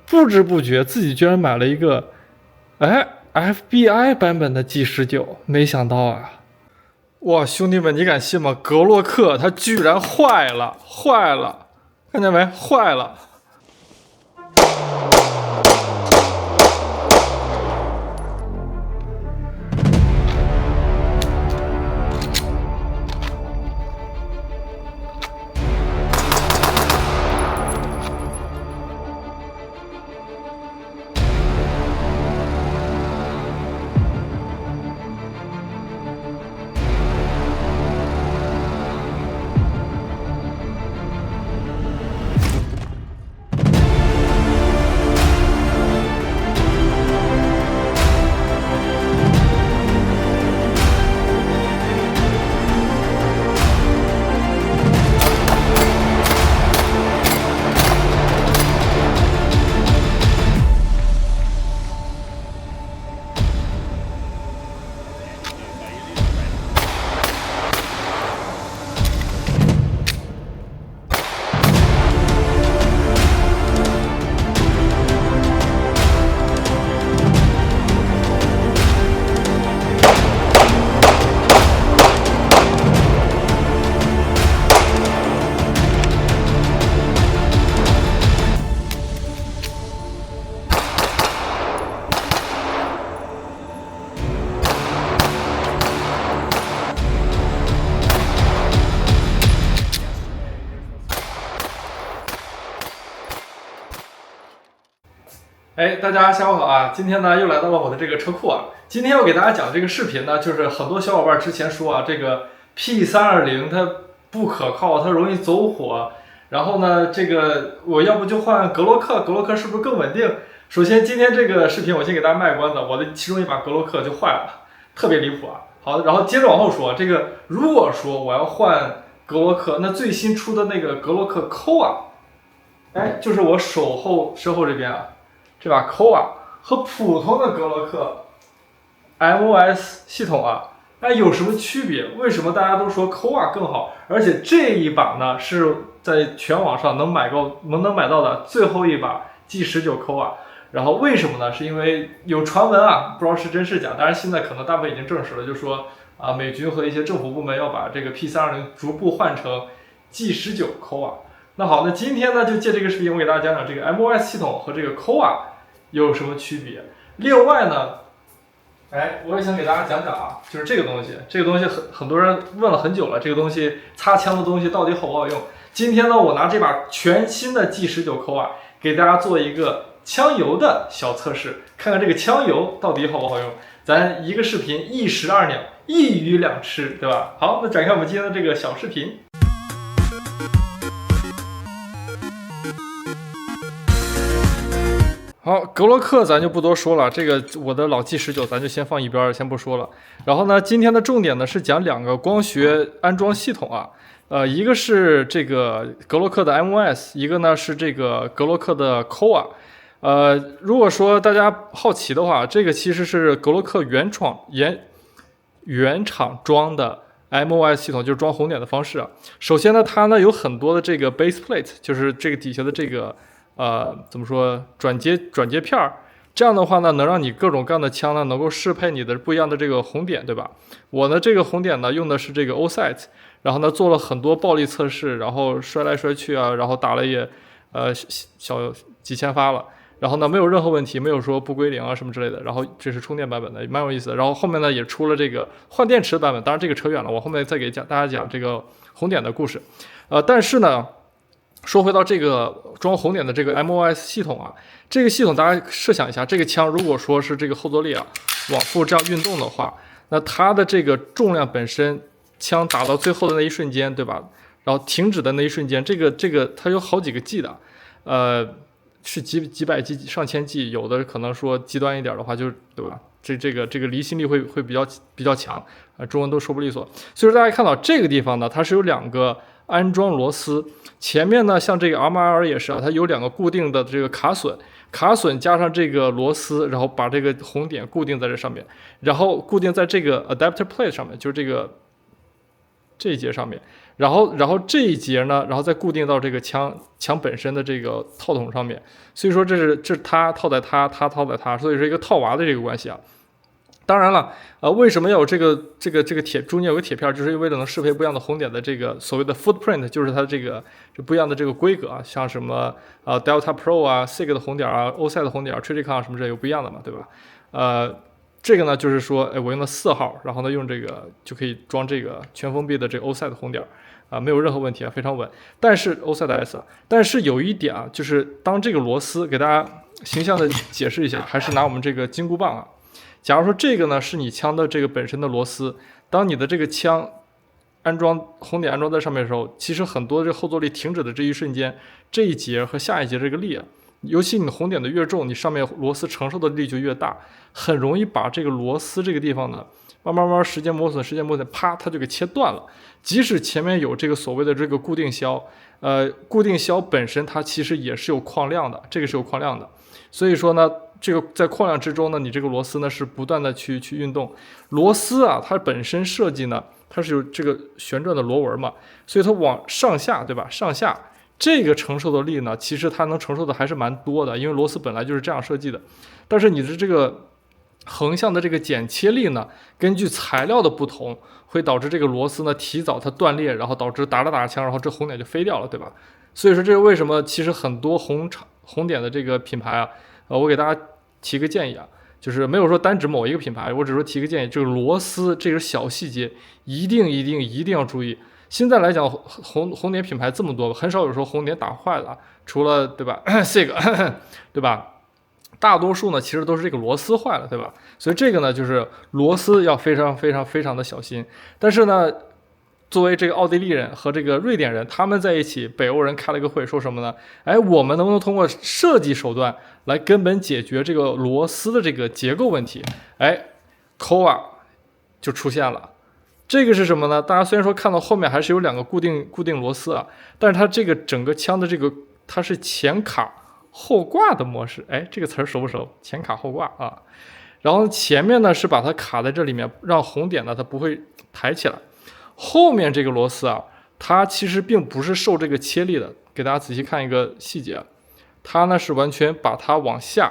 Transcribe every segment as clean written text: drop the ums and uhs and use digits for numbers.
不知不觉自己居然买了一个，FBI 版本的 G19，没想到啊！哇，兄弟们，你敢信吗？格洛克它居然坏了，看见没？坏了！哎，大家下午好啊！今天呢又来到了我的这个车库啊。今天要给大家讲这个视频呢，就是很多小伙伴之前说啊，这个 P320它不可靠，它容易走火。然后呢，这个我要不就换格洛克，格洛克是不是更稳定？首先，今天这个视频我先给大家卖关子，我的其中一把格洛克就坏了，特别离谱啊。好，然后接着往后说，这个如果说我要换格洛克，那最新出的那个格洛克 KOA， 哎，就是我身后这边啊。这把 KOA 和普通的格洛克 MOS 系统啊，那有什么区别？为什么大家都说 KOA 更好？而且这一把呢是在全网上能买到的最后一把 G19 KOA。然后为什么呢？是因为有传闻啊，不知道是真是假。当然现在可能大部分已经证实了，就说啊，美军和一些政府部门要把这个 P320逐步换成 G19 KOA。那好，那今天呢就借这个视频，我给大家讲讲这个 MOS 系统和这个 KOA 有什么区别。另外呢，我也想给大家讲讲啊，就是这个东西，很多人问了很久了，这个东西擦枪的东西到底好不好用？今天呢，我拿这把全新的 G19 KOA 给大家做一个枪油的小测试，看看这个枪油到底好不好用。咱一个视频一石二鸟，一鱼两吃，对吧？好，那展开我们今天的这个小视频。好，格洛克咱就不多说了，这个我的老 G19咱就先放一边，先不说了。然后呢，今天的重点呢是讲两个光学安装系统啊，一个是这个格洛克的 MOS， 一个呢是这个格洛克的 KOA。如果说大家好奇的话，这个其实是格洛克原厂装的 MOS 系统，就是装红点的方式啊。首先呢，它呢有很多的这个 base plate， 就是这个底下的这个。怎么说转接片儿，这样的话呢，能让你各种各样的枪呢，能够适配你的不一样的这个红点，对吧？我呢，这个红点呢，用的是这个 OSIT， 然后呢，做了很多暴力测试，然后摔来摔去啊，然后打了也小几千发了，然后呢，没有任何问题，没有说不归零啊什么之类的。然后这是充电版本的，蛮有意思的。然后后面呢，也出了这个换电池的版本，当然这个扯远了，我后面再给大家讲这个红点的故事。但是呢。说回到这个装红点的这个 MOS 系统啊，这个系统大家设想一下，这个枪如果说是这个后坐力啊往复这样运动的话，那它的这个重量本身，枪打到最后的那一瞬间，对吧？然后停止的那一瞬间，这个它有好几个 G 的，是几百 G 上千 G， 有的可能说极端一点的话就对吧？这个离心力会比较强啊，中文都说不利索。所以说大家看到这个地方呢，它是有两个安装螺丝。前面呢，像这个 MR 也是啊，它有两个固定的这个卡榫加上这个螺丝，然后把这个红点固定在这上面，然后固定在这个 adapter plate 上面，就是这一节上面。然后这一节呢，然后再固定到这个枪本身的这个套筒上面。所以说这是它套在它套在它，所以是一个套娃的这个关系啊。当然了，为什么要有这个铁中间有个铁片，就是为了能适配不一样的红点的这个所谓的 footprint， 就是它这不一样的这个规格啊，像什么Delta Pro 啊、SIG 的红点啊、OSI 的红点、Trijicon 什么这有不一样的嘛，对吧？这个呢就是说，我用的4号，然后呢用这个就可以装这个全封闭的这个 OSI 的红点没有任何问题啊，非常稳。但是 OSI 的 S， 但是有一点啊，就是当这个螺丝给大家形象的解释一下，还是拿我们这个金箍棒啊。假如说这个呢是你枪的这个本身的螺丝，当你的这个枪红点安装在上面的时候，其实很多这后坐力停止的这一瞬间，这一节和下一节这个力啊，尤其你红点的越重，你上面螺丝承受的力就越大，很容易把这个螺丝这个地方呢，慢慢时间磨损，啪，它就给切断了。即使前面有这个所谓的这个固定销，固定销本身它其实也是有矿量的，这个是有矿量的，所以说呢。这个在矿量之中呢，你这个螺丝呢是不断的去运动。螺丝啊，它本身设计呢，它是有这个旋转的螺纹嘛，所以它往上下，对吧？上下这个承受的力呢，其实它能承受的还是蛮多的，因为螺丝本来就是这样设计的。但是你的这个横向的这个剪切力呢，根据材料的不同，会导致这个螺丝呢提早它断裂，然后导致打着枪，然后这红点就飞掉了，对吧？所以说这是为什么？其实很多红点的这个品牌啊。我给大家提个建议啊，就是没有说单指某一个品牌，我只是说提个建议，这个螺丝这个小细节一定要注意。现在来讲，红点品牌这么多，很少有说红点打坏了，除了对吧这个对吧？大多数呢其实都是这个螺丝坏了，对吧？所以这个呢就是螺丝要非常的小心。但是呢，作为这个奥地利人和这个瑞典人，他们在一起，北欧人开了个会，说什么呢？我们能不能通过设计手段来根本解决这个螺丝的这个结构问题？Kowa 就出现了。这个是什么呢？大家虽然说看到后面还是有2个固定螺丝啊，但是它这个整个枪的这个它是前卡后挂的模式。这个词儿熟不熟？前卡后挂啊。然后前面呢是把它卡在这里面，让红点呢它不会抬起来。后面这个螺丝啊，它其实并不是受这个切力的。给大家仔细看一个细节，它呢是完全把它往下，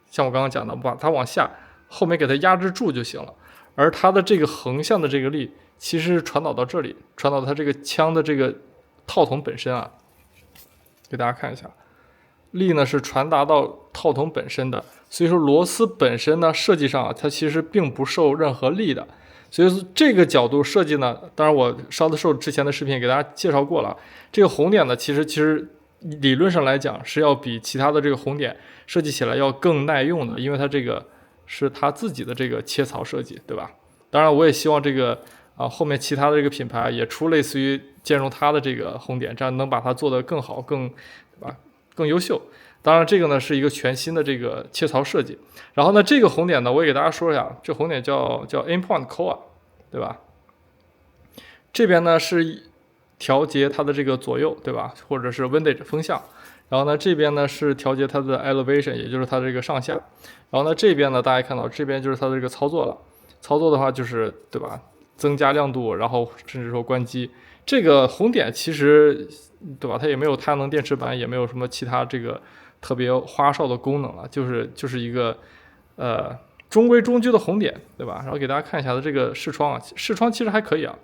像我刚刚讲的，把它往下，后面给它压制住就行了。而它的这个横向的这个力，其实是传导到这里，传导到它这个枪的这个套筒本身啊。给大家看一下，力呢是传达到套筒本身的，所以说螺丝本身呢设计上啊，它其实并不受任何力的。所以说这个角度设计呢，当然我烧的时候之前的视频给大家介绍过了。这个红点呢，其实理论上来讲是要比其他的这个红点设计起来要更耐用的，因为它这个是它自己的这个切槽设计，对吧？当然我也希望这个后面其他的这个品牌也出类似于兼容它的这个红点，这样能把它做得更好，对吧？更优秀。当然这个呢是一个全新的这个切槽设计。然后呢这个红点呢我也给大家说一下，这红点叫 Aimpoint Kowa， 对吧？这边呢是调节它的这个左右，对吧？或者是 windage 风向。然后呢这边呢是调节它的 elevation， 也就是它的这个上下。然后呢这边呢大家看到这边就是它的这个操作了。操作的话就是对吧？增加亮度，然后甚至说关机。这个红点其实对吧？它也没有太阳能电池板，也没有什么其他这个特别花哨的功能了，就是一个中规中矩的红点，对吧？然后给大家看一下它这个视窗啊，视窗其实还可以啊，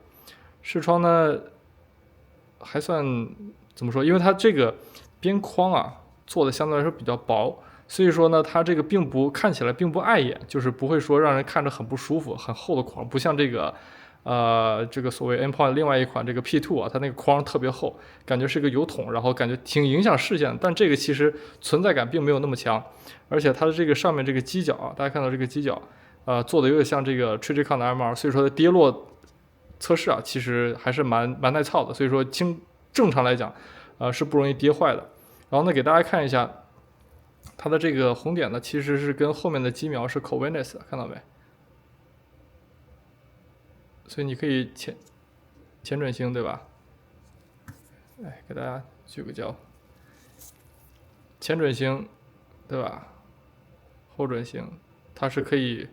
视窗呢还算怎么说？因为它这个边框啊做的相对来说比较薄，所以说呢它这个看起来并不碍眼，就是不会说让人看着很不舒服，很厚的框，不像这个这个所谓 Aimpoint 另外一款这个 P2 啊，它那个框特别厚，感觉是个油桶，然后感觉挺影响视线，但这个其实存在感并没有那么强。而且它的这个上面这个机脚啊，大家看到这个机脚做的有点像这个 Trijicon 的 MR， 所以说它跌落测试啊其实还是蛮耐操的，所以说正常来讲是不容易跌坏的。然后呢给大家看一下它的这个红点呢其实是跟后面的机瞄是 Covenus 的，看到没？所以你可以前转星，对吧？给大家举个焦，前转星，对吧？后转星，它是可以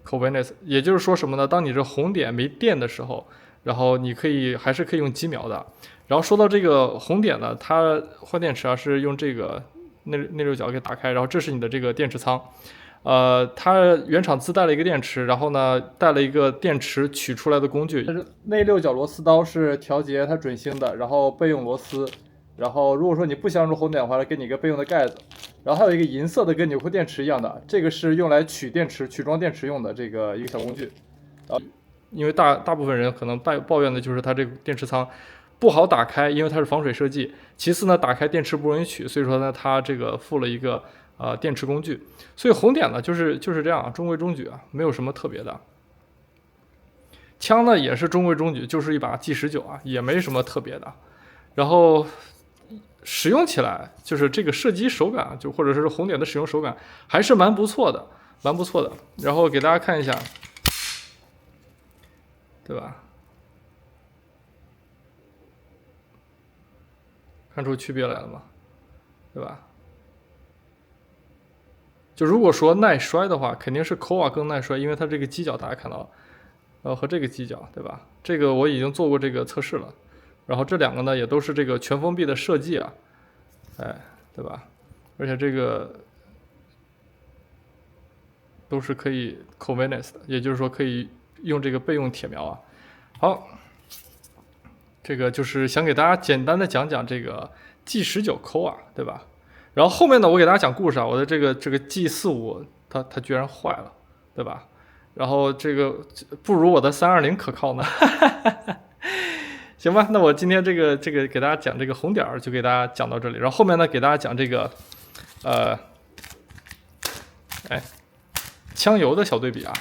Covenus， 也就是说什么呢？当你这红点没电的时候，然后你还是可以用机瞄的。然后说到这个红点呢，它换电池啊是用这个内六角给打开，然后这是你的这个电池仓。它原厂自带了一个电池，然后呢带了一个电池取出来的工具。内六角螺丝刀是调节它准星的，然后备用螺丝。然后如果说你不想用红点的话，它给你一个备用的盖子。然后还有一个银色的跟纽扣电池一样的，这个是用来取装电池用的这个一个小工具。因为大部分人可能抱怨的就是它这个电池仓不好打开，因为它是防水设计。其次呢，打开电池不容易取，所以说呢，它这个附了一个电池工具。所以红点呢就是这样，中规中矩啊，没有什么特别的。枪呢也是中规中矩，就是一把 G19啊，也没什么特别的。然后使用起来就是这个射击手感，就或者是红点的使用手感还是蛮不错的，蛮不错的。然后给大家看一下，对吧？看出区别来了吗？对吧？就如果说耐摔的话，肯定是 KOA 更耐摔，因为它这个机脚大家看到了，和这个机脚，对吧？这个我已经做过这个测试了。然后这两个呢也都是这个全封闭的设计啊，哎，对吧？而且这个都是可以 Covenus 的，也就是说可以用这个备用铁瞄啊。好，这个就是想给大家简单的讲讲这个 G19 KOA，对吧？然后后面呢，我给大家讲故事啊，我的这个 G45它居然坏了，对吧？然后这个不如我的320可靠呢，行吧？那我今天这个给大家讲这个红点就给大家讲到这里，然后后面呢给大家讲这个枪油的小对比啊。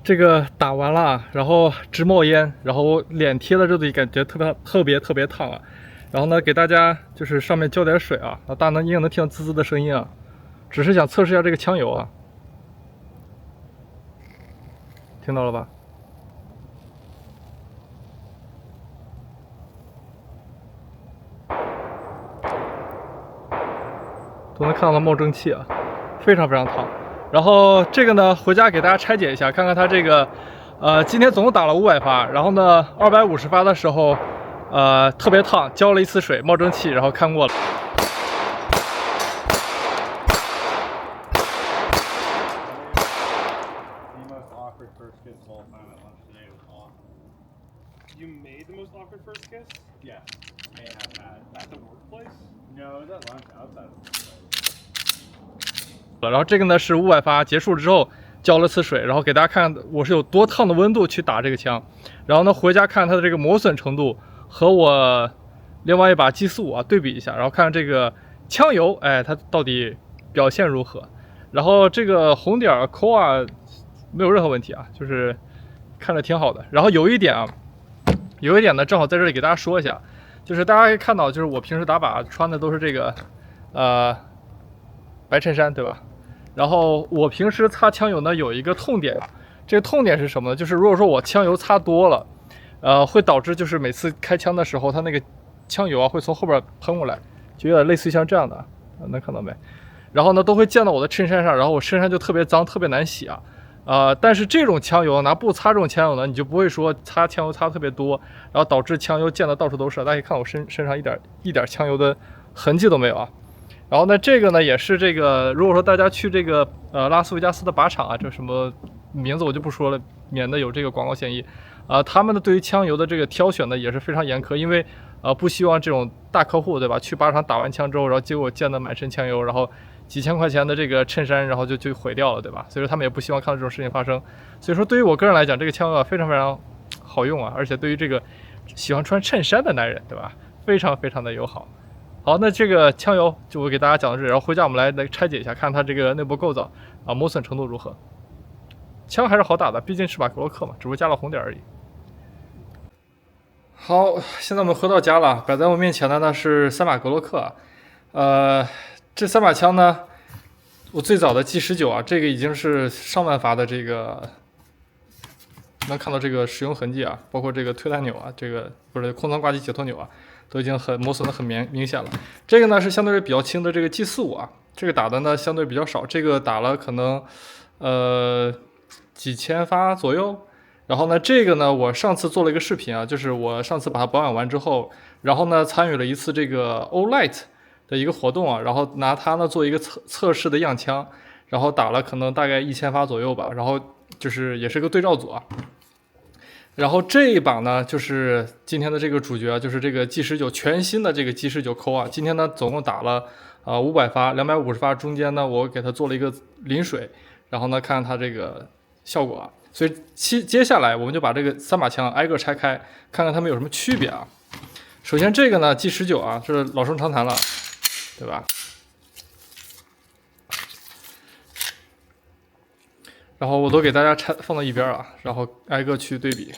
这个打完了，然后直冒烟，然后脸贴在这里，感觉特别烫啊。然后呢，给大家就是上面浇点水啊，大家应该能听到滋滋的声音啊。只是想测试一下这个枪油啊，听到了吧？都能看到它冒蒸汽啊，非常烫。然后这个呢，回家给大家拆解一下，看看它这个，今天总共打了500发，然后呢，250发的时候，特别烫，浇了一次水，冒蒸汽，然后看过了。You made the most awkward first kiss? Yeah, may have had. At the workplace? No, it was at lunch outside of the workplace. 然后这个呢是500发结束之后浇了次水，然后给大家看我是有多烫的温度去打这个枪，然后呢回家看它的这个磨损程度和我另外一把 G45啊对比一下，然后看这个枪油，哎，它到底表现如何。然后这个红点 KOA 没有任何问题啊，就是看着挺好的。然后有一点呢，正好在这里给大家说一下，就是大家可以看到，就是我平时打靶穿的都是这个白衬衫，对吧？然后我平时擦枪油呢有一个痛点，这个痛点是什么呢？就是如果说我枪油擦多了，会导致就是每次开枪的时候，它那个枪油啊会从后边喷过来，就有点类似于像这样的，能看到没？然后呢都会溅到我的衬衫上，然后我衬衫就特别脏，特别难洗啊。但是这种枪油拿布擦这种枪油呢，你就不会说擦枪油擦特别多，然后导致枪油溅得到处都是。大家可以看我身上一点枪油的痕迹都没有啊。然后呢，这个呢也是这个，如果说大家去这个拉斯维加斯的靶场啊，这什么名字我就不说了，免得有这个广告嫌疑。他们的对于枪油的这个挑选呢也是非常严苛，因为不希望这种大客户对吧，去靶场打完枪之后，然后结果溅得满身枪油，然后几千块钱的这个衬衫，然后就毁掉了，对吧？所以说他们也不希望看到这种事情发生。所以说对于我个人来讲，这个枪油啊非常好用啊，而且对于这个喜欢穿衬衫的男人，对吧，非常的友好。好，那这个枪油就我给大家讲到这里，然后回家我们来拆解一下，看它这个内部构造啊，磨损程度如何。枪还是好打的，毕竟是把格洛克嘛，只不过加了红点而已。好，现在我们回到家了，摆在我面前的呢是3把格洛克，这3把枪呢，我最早的 G19啊，这个已经是上万发的这个，能看到这个使用痕迹啊，包括这个推弹钮啊，这个不是空舱挂机解脱钮啊，都已经很磨损的很明显了。这个呢是相对比较轻的这个 G45啊，这个打的呢相对比较少，这个打了可能几千发左右。然后呢，这个呢，我上次做了一个视频啊，就是我上次把它保养完之后，然后呢，参与了一次这个 Olight 的一个活动啊，然后拿它呢做一个测试的样枪，然后打了可能大概1000发左右吧，然后就是也是个对照组啊。然后这一把呢，就是今天的这个主角，就是这个 G19全新的这个 G19扣啊，今天呢总共打了500发，250发，中间呢我给它做了一个淋水，然后呢看看它这个效果啊。所以接下来我们就把这个3把枪挨个拆开，看看它们有什么区别啊。首先这个呢 G19啊，这是老生常谈了，对吧？然后我都给大家放到一边啊，然后挨个去对比。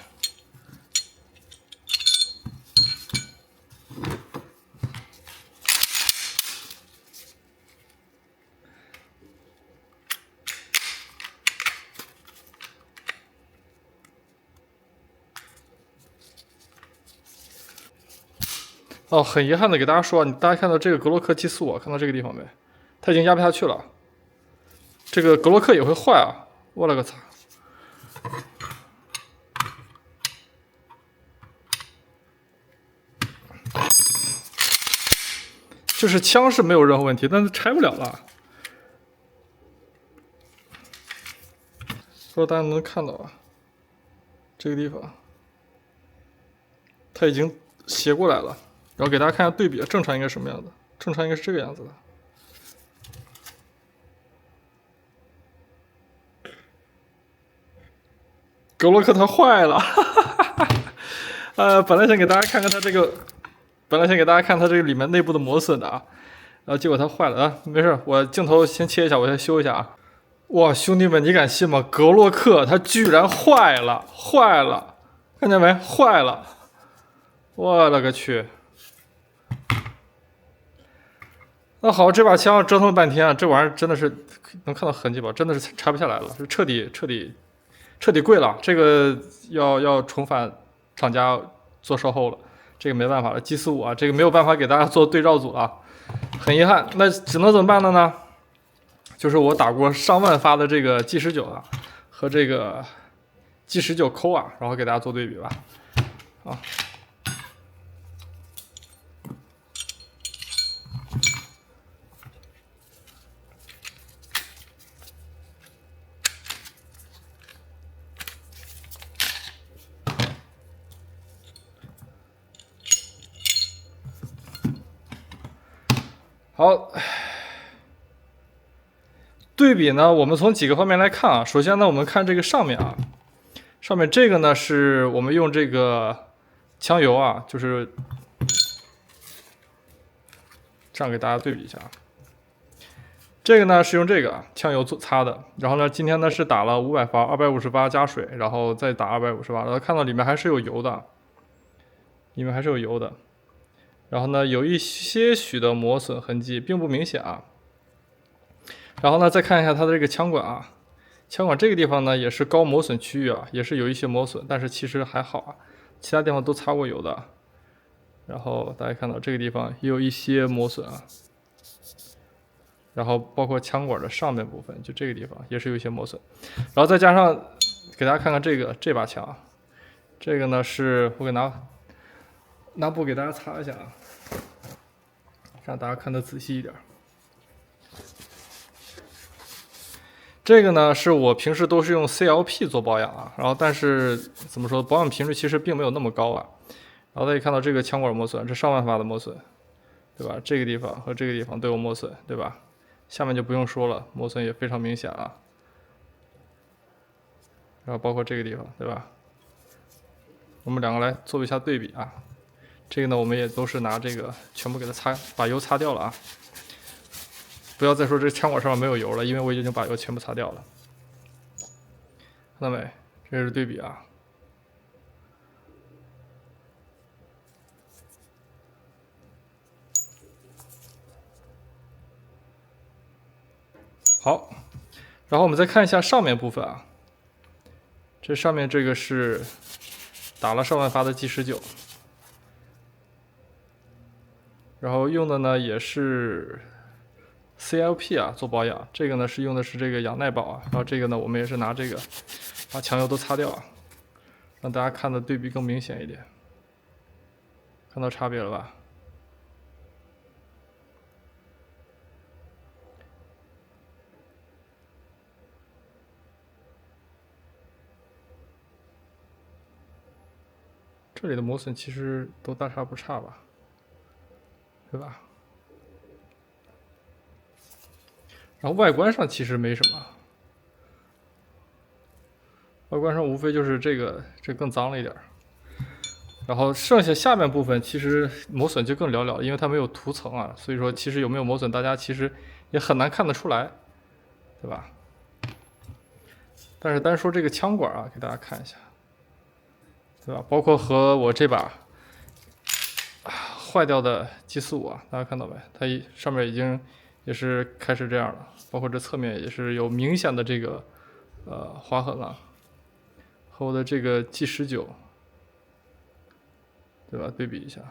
哦，很遗憾的给大家说，大家看到这个格洛克 G45，看到这个地方没？它已经压不下去了。这个格洛克也会坏啊！我勒个擦！就是枪是没有任何问题，但是拆不了了。不知道大家能看到啊？这个地方，它已经斜过来了。然后给大家看一下对比，正常应该什么样子？正常应该是这个样子的。格洛克它坏了，本来想给大家看看它这个，本来想给大家看它这个里面内部的磨损的啊，然后结果它坏了啊，没事，我镜头先切一下，我先修一下啊。哇，兄弟们，你敢信吗？格洛克它居然坏了，坏了，看见没？坏了，我勒个去！那好，这把枪折腾了半天啊，这玩意儿真的是能看到痕迹吧？真的是拆不下来了，是彻底跪了。这个要重返厂家做售后了，这个没办法了。G45啊，这个没有办法给大家做对照组啊，很遗憾。那只能怎么办了呢？就是我打过上万发的这个 G19啊，和这个 G19扣啊，然后给大家做对比吧。啊。好，对比呢，我们从几个方面来看啊。首先呢，我们看这个上面啊，上面这个呢是我们用这个枪油啊，就是这样给大家对比一下。这个呢是用这个枪油做擦的，然后呢今天呢是打了500发，250发加水，然后再打250发，然后看到里面还是有油的，里面还是有油的。然后呢，有一些许的磨损痕迹，并不明显啊。然后呢，再看一下它的这个枪管啊，枪管这个地方呢也是高磨损区域啊，也是有一些磨损，但是其实还好啊，其他地方都擦过油的。然后大家看到这个地方也有一些磨损啊，然后包括枪管的上面部分，就这个地方也是有一些磨损。然后再加上给大家看看这把枪，这个呢是我给拿布给大家擦一下啊。让大家看得仔细一点。这个呢是我平时都是用 CLP 做保养啊，然后但是怎么说，保养频率其实并没有那么高啊。然后大家看到这个枪管磨损，这上万发的磨损，对吧？这个地方和这个地方都有磨损，对吧？下面就不用说了，磨损也非常明显啊。然后包括这个地方，对吧？我们两个来做一下对比啊。这个呢，我们也都是拿这个全部给它把油擦掉了啊。不要再说这枪管上面没有油了，因为我已经把油全部擦掉了。看到没？这是对比啊。好，然后我们再看一下上面部分啊，这上面这个是打了上万发的 G19，然后用的呢也是 CLP 啊做保养，这个呢是用的是这个养耐保啊，然后这个呢我们也是拿这个把墙油都擦掉啊，让大家看的对比更明显一点，看到差别了吧？这里的磨损其实都大差不差吧，对吧？然后外观上其实没什么，外观上无非就是这更脏了一点，然后剩下下面部分其实磨损就更寥寥，因为它没有涂层啊，所以说其实有没有磨损，大家其实也很难看得出来，对吧？但是单说这个枪管啊，给大家看一下。对吧？包括和我这把坏掉的 G45啊，大家看到没？它上面已经也是开始这样了，包括这侧面也是有明显的这个划痕了。和我的这个 G19，对吧？对比一下。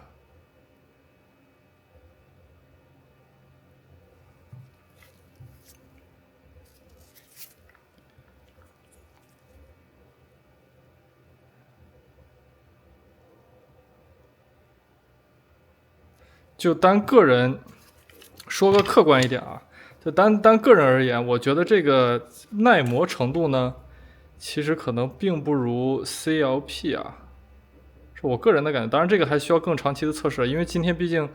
就单个人说个客观一点啊，就单个人而言，我觉得这个耐磨程度呢，其实可能并不如 CLP 啊，是我个人的感觉。当然，这个还需要更长期的测试，因为今天毕竟，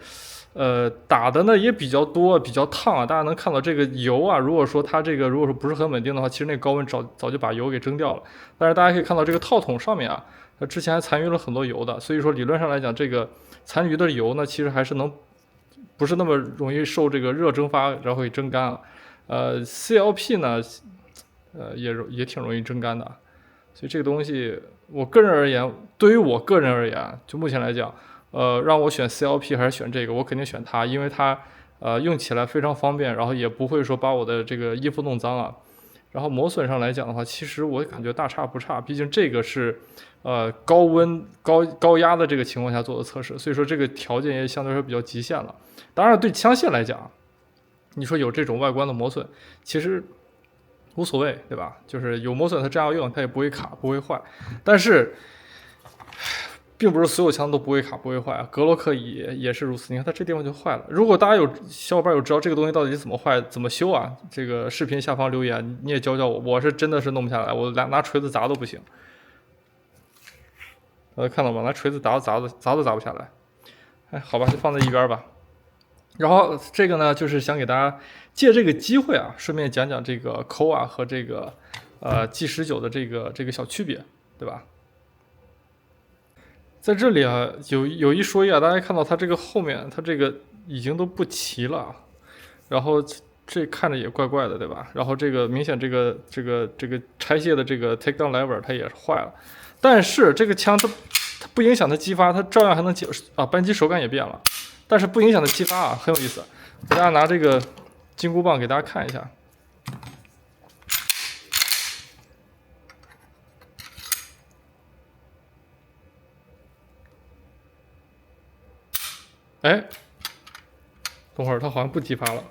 打的呢也比较多，比较烫啊。大家能看到这个油啊，如果说它这个如果说不是很稳定的话，其实那个高温早就把油给蒸掉了。但是大家可以看到这个套筒上面啊，它之前还残余了很多油的，所以说理论上来讲，这个残余的油呢，其实还是不是那么容易受这个热蒸发，然后给蒸干了。CLP 呢，也挺容易蒸干的，所以这个东西，我个人而言，对于我个人而言，就目前来讲，让我选 CLP 还是选这个，我肯定选它，因为它用起来非常方便，然后也不会说把我的这个衣服弄脏啊。然后磨损上来讲的话，其实我感觉大差不差，毕竟这个是高温高压的这个情况下做的测试，所以说这个条件也相对来说比较极限了。当然对枪械来讲，你说有这种外观的磨损，其实无所谓，对吧？就是有磨损它照样用，它也不会卡不会坏。但是并不是所有枪都不会卡不会坏啊，格洛克也是如此。你看它这地方就坏了。如果大家小伙伴有知道这个东西到底怎么坏怎么修啊，这个视频下方留言你也教教我，我是真的是弄不下来，我拿锤子砸都不行。看到吗？拿锤子砸都砸不下来。哎，好吧，就放在一边吧。然后这个呢，就是想给大家借这个机会啊，顺便讲讲这个 KOA 和这个G19的这个小区别，对吧？在这里啊，有一说一啊，大家看到它这个后面，它这个已经都不齐了，然后这看着也怪怪的，对吧？然后这个明显这个拆卸的这个 takedown lever 它也是坏了，但是这个枪它不影响它击发，它照样还能扳机手感也变了，但是不影响它击发啊，很有意思。给大家拿这个金箍棒给大家看一下。哎，等会儿它好像不激发了。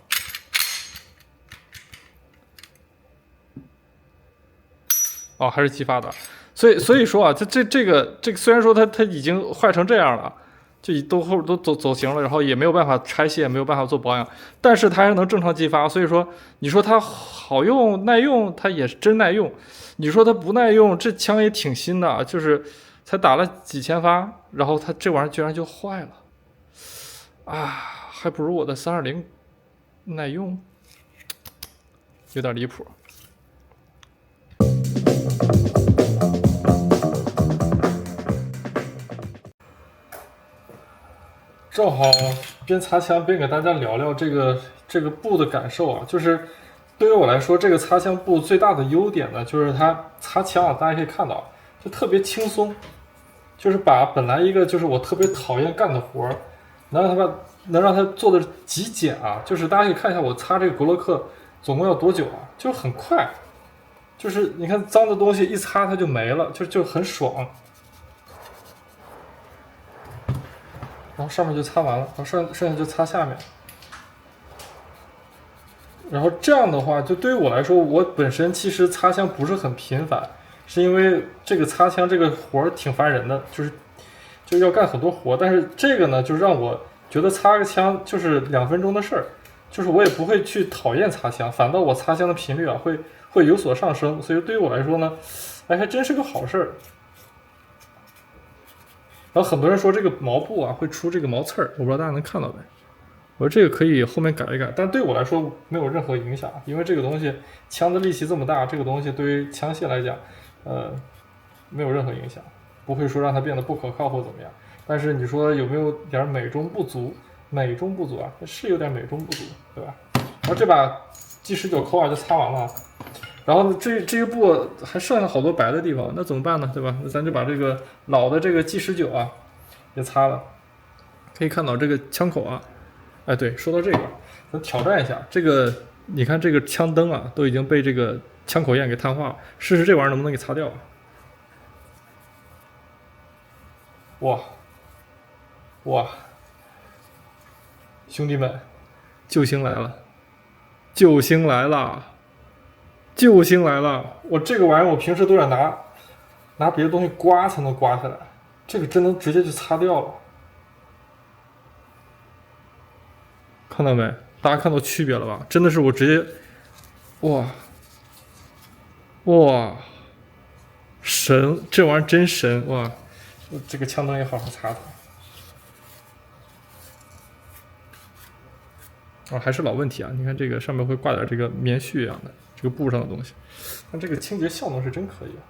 哦，还是激发的。所以说啊，这个虽然说它已经坏成这样了，就都走形了，然后也没有办法拆卸，没有办法做保养，但是它还能正常激发。所以说，你说它好用耐用，它也是真耐用。你说它不耐用，这枪也挺新的，就是才打了几千发，然后它这玩意儿居然就坏了。啊，还不如我的320耐用，有点离谱。正好边擦枪边给大家聊聊这个布的感受啊，就是对于我来说，这个擦枪布最大的优点呢，就是它擦枪啊，大家可以看到，就特别轻松，就是把本来一个就是我特别讨厌干的活儿，能让它做的极简啊，就是大家可以看一下我擦这个格洛克总共要多久啊？就很快，就是你看脏的东西一擦它就没了，就很爽。然后上面就擦完了，然后剩下就擦下面。然后这样的话，就对于我来说，我本身其实擦枪不是很频繁，是因为这个擦枪这个活儿挺烦人的，就是要干很多活。但是这个呢，就让我觉得擦个枪就是2分钟的事儿，就是我也不会去讨厌擦枪，反倒我擦枪的频率啊会有所上升。所以对于我来说呢，哎，还真是个好事儿。然后很多人说这个毛布啊会出这个毛刺儿，我不知道大家能看到没？我说这个可以后面改一改，但对我来说没有任何影响，因为这个东西枪的力气这么大，这个东西对于枪械来讲，没有任何影响，不会说让它变得不可靠或怎么样。但是你说有没有点美中不足？美中不足啊，是有点美中不足，对吧？然后这把 G19 扣啊就擦完了，然后这个布还剩下好多白的地方，那怎么办呢？对吧？那咱就把这个老的这个 G19啊也擦了，可以看到这个枪口啊。哎，对，说到这个，咱挑战一下这个，你看这个枪灯啊，都已经被这个枪口焰给碳化了，试试这玩意儿能不能给擦掉啊？哇，哇，兄弟们，救星来了，救星来了，救星来了！我这个玩意儿我平时都得拿别的东西刮才能刮下来，这个真能直接就擦掉了。看到没？大家看到区别了吧？真的是我直接，哇，神！这玩意儿真神哇！这个枪灯也好好擦擦。还是老问题啊！你看这个上面会挂点这个棉絮一样的这个布上的东西，但这个清洁效能是真可以啊。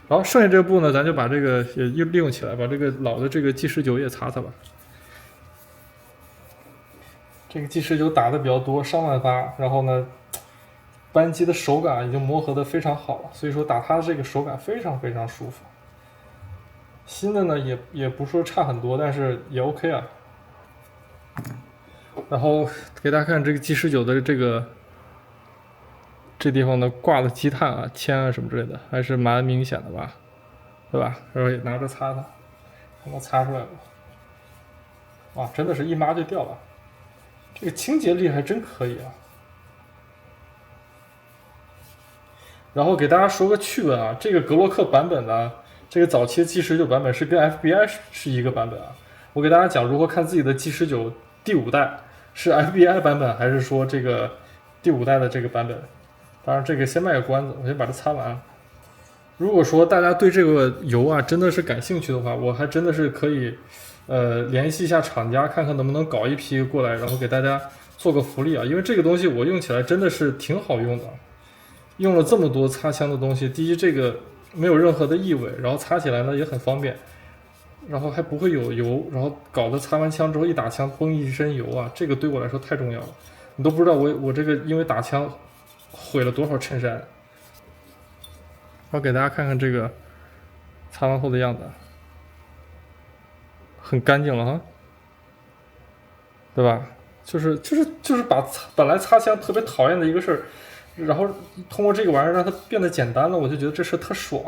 然后剩下这个布呢，咱就把这个也利用起来，把这个老的这个 G19也擦擦吧。这个 G19打的比较多，上万发，然后呢，扳机的手感已经磨合的非常好了，所以说打它的这个手感非常非常舒服。新的呢也不说差很多，但是也 OK 啊。然后给大家看这个 G19的这地方的挂的积碳啊、铅啊什么之类的，还是蛮明显的吧，对吧？然后也拿着擦擦，让它擦出来了。哇，真的是一抹就掉了，这个清洁力还真可以啊。然后给大家说个趣闻啊，这个格洛克版本呢，这个早期的 G19版本是跟 FBI 是一个版本啊。我给大家讲如何看自己的 G19第5代是 FBI 版本，还是说这个第5代的这个版本。当然这个先卖个关子，我先把它擦完。如果说大家对这个油啊真的是感兴趣的话，我还真的是可以联系一下厂家，看看能不能搞一批过来，然后给大家做个福利啊。因为这个东西我用起来真的是挺好用的，用了这么多擦枪的东西，第一这个没有任何的异味，然后擦起来呢也很方便，然后还不会有油，然后搞得擦完枪之后一打枪崩一身油啊，这个对我来说太重要了。你都不知道我这个因为打枪毁了多少衬衫。我给大家看看这个擦完后的样子，很干净了哈，对吧？就是把本来擦枪特别讨厌的一个事儿，然后通过这个玩意儿让它变得简单了，我就觉得这事特爽。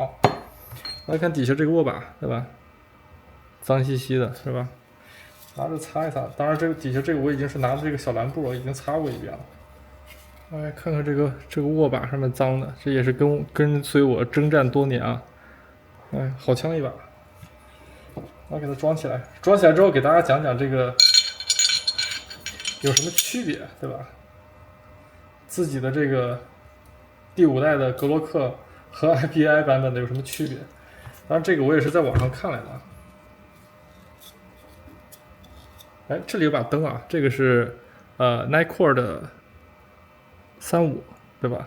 来看底下这个握把，对吧？脏兮兮的，是吧？拿着擦一擦。当然，这个底下这个我已经是拿着这个小蓝布，我已经擦过一遍了。来看看这个握把上面脏的，这也是跟随我征战多年啊！哎，好枪一把。我给它装起来，装起来之后给大家讲讲这个有什么区别，对吧？自己的这个第5代的格洛克和 FBI 版本的有什么区别？当然，这个我也是在网上看来的。哎，这里有把灯啊，这个是Nikkor 的35，对吧？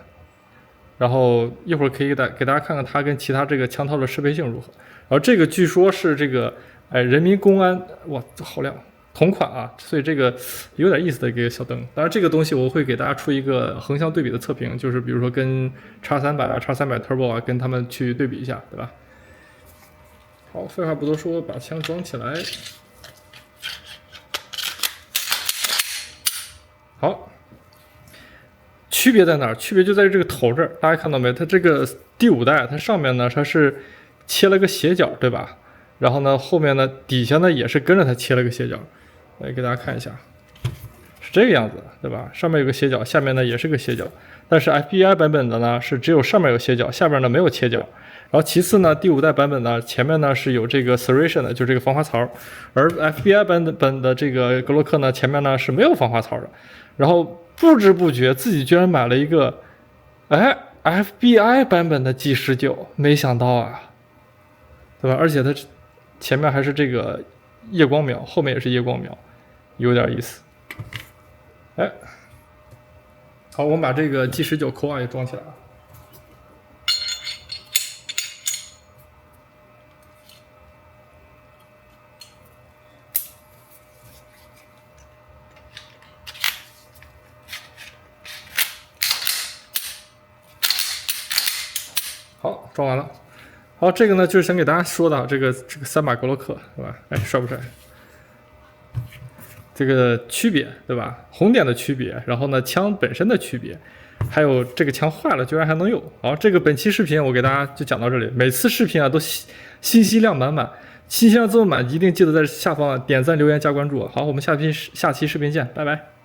然后一会儿可以给大家看看它跟其他这个枪套的适配性如何。然后这个据说是这个人民公安，哇，好亮，同款啊，所以这个有点意思的一个小灯。当然这个东西我会给大家出一个横向对比的测评，就是比如说跟X300啊、X300 Turbo 啊，跟他们去对比一下，对吧？好，废话不多说，把枪装起来。区别在哪儿？区别就在这个头这儿，大家看到没？它这个第5代，它上面呢它是切了个斜角，对吧？然后呢后面呢底下呢也是跟着它切了个斜角，来给大家看一下，是这个样子，对吧？上面有个斜角，下面呢也是个斜角。但是 FBI 版本的呢是只有上面有斜角，下边呢没有切角。然后其次呢，第5代版本呢前面呢是有这个 serration 的，就是这个防滑槽，而 FBI 版本的这个格洛克呢前面呢是没有防滑槽的。然后不知不觉自己居然买了一个，FBI 版本的 G19，没想到啊，对吧？而且它前面还是这个夜光瞄，后面也是夜光瞄，有点意思。哎，好，我们把这个 G19 扣啊也装起来了。好，装完了。好，这个呢就是想给大家说的这个3把格洛克，对吧？哎，帅不帅？这个区别，对吧？红点的区别，然后呢枪本身的区别，还有这个枪坏了居然还能用。好，这个本期视频我给大家就讲到这里。每次视频啊都信息量满满，信息量这么满，一定记得在下方点赞、留言、加关注。好，我们下期视频见，拜拜。